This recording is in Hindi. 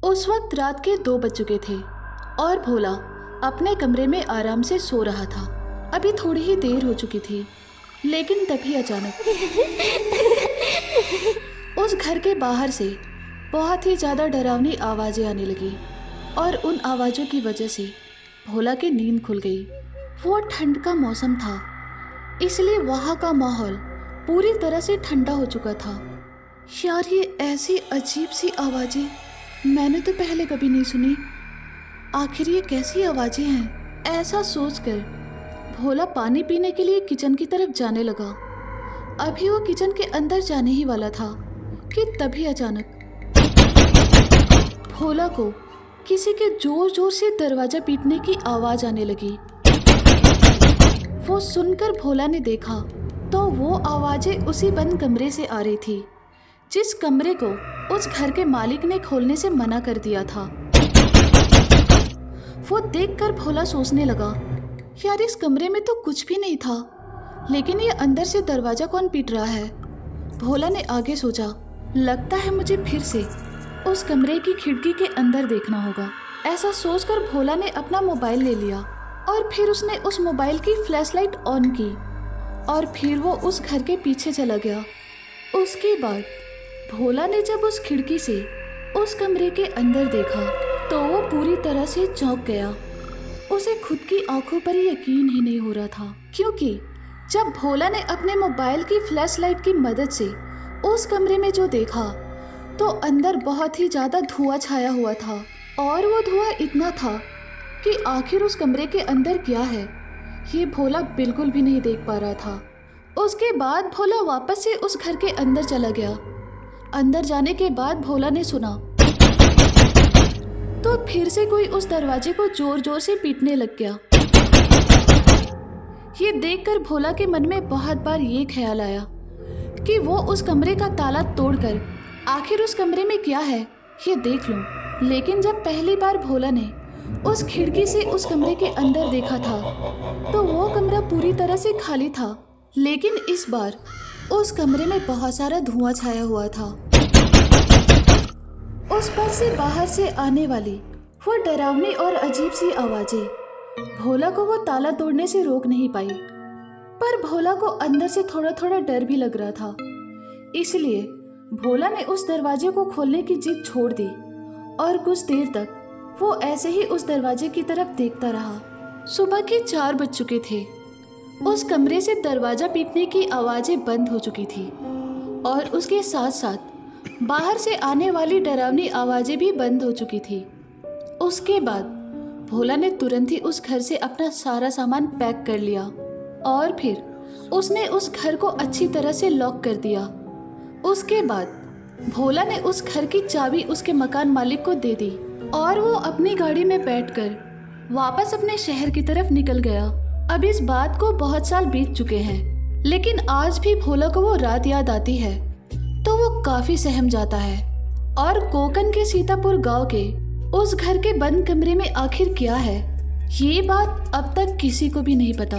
उस वक्त रात के 2 बज चुके थे और भोला अपने कमरे में आराम से सो रहा था। अभी थोड़ी ही देर हो चुकी थी, लेकिन तभी अचानक उस घर के बाहर से बहुत ही ज़्यादा डरावनी आवाज़ें आने लगी और उन आवाज़ों की वजह से भोला की नींद खुल गई। वो ठंड का मौसम था, इसलिए वहाँ का माहौल पूरी तरह से ठंडा हो चुका था। यार, ये ऐसी अजीब सी आवाज़ें मैंने तो पहले कभी नहीं सुनी। आखिर ये कैसी आवाज़ें हैं? ऐसा सोचकर भोला पानी पीने के लिए किचन की तरफ जाने लगा। अभी वो किचन के अंदर जाने ही वाला था कि तभी अचानक भोला को किसी के जोर जोर से दरवाजा पीटने की आवाज़ आने लगी। वो सुनकर भोला ने देखा तो वो आवाज़ें उसी बंद कमरे से आ रही थी, जिस कमरे को उस घर के मालिक ने खोलने से मना कर दिया था। वो देखकर भोला सोचने लगा, यार इस कमरे में तो कुछ भी नहीं था, लेकिन ये अंदर से दरवाज़ा कौन पीट रहा है? भोला ने आगे सोचा, लगता है मुझे फिर से उस कमरे की खिड़की के अंदर देखना होगा। ऐसा सोचकर भोला ने अपना मोबाइल ले लिया और फिर उसने उस मोबाइल की फ्लैशलाइट ऑन की और फिर वो उस घर के पीछे चला गया। उसके बाद भोला ने जब उस खिड़की से उस कमरे के अंदर देखा तो वो पूरी तरह से चौंक गया। उसे खुद की आंखों पर यकीन ही नहीं हो रहा था, क्योंकि जब भोला ने अपने मोबाइल की फ्लैशलाइट की मदद से उस कमरे में जो देखा तो अंदर बहुत ही ज़्यादा धुआं छाया हुआ था और वो धुआं इतना था कि आखिर उस कमरे के अंदर क्या है ये भोला बिल्कुल भी नहीं देख पा रहा था। उसके बाद भोला वापस से उस घर के अंदर चला गया। अंदर जाने के बाद भोला ने सुना तो फिर से कोई उस दरवाजे को जोर जोर से पीटने लग गया। ये देखकर भोला के मन में बहुत बार ये ख्याल आया कि वो उस कमरे का ताला तोड़कर आखिर उस कमरे में क्या है ये देख लूं। लेकिन जब पहली बार भोला ने उस खिड़की से उस कमरे के अंदर देखा था तो वो कमरा पूरी तरह से खाली था, लेकिन इस बार उस कमरे में बहुत सारा धुआं छाया हुआ था। उस पर से बाहर से आने वाली वो डरावनी और अजीब सी आवाजें भोला को वो ताला तोड़ने से रोक नहीं पाई, पर भोला को अंदर से थोड़ा थोड़ा डर भी लग रहा था। इसलिए भोला ने उस दरवाजे को खोलने की जिद छोड़ दी और कुछ देर तक वो ऐसे ही उस दरवाजे की तरफ देखता रहा। सुबह के 4 बज चुके थे। उस कमरे से दरवाजा पीटने की आवाजें बंद हो चुकी थी और उसके साथ साथ बाहर से आने वाली डरावनी आवाजें भी बंद हो चुकी थी। उसके बाद भोला ने तुरंत ही उस घर से अपना सारा सामान पैक कर लिया और फिर उसने उस घर को अच्छी तरह से लॉक कर दिया। उसके बाद भोला ने उस घर की चाबी उसके मकान मालिक को दे दी और वो अपनी गाड़ी में बैठकर वापस अपने शहर की तरफ निकल गया। अब इस बात को बहुत साल बीत चुके हैं, लेकिन आज भी भोला को वो रात याद आती है तो वो काफी सहम जाता है। और कोकन के सीतापुर गांव के उस घर के बंद कमरे में आखिर क्या है, ये बात अब तक किसी को भी नहीं पता।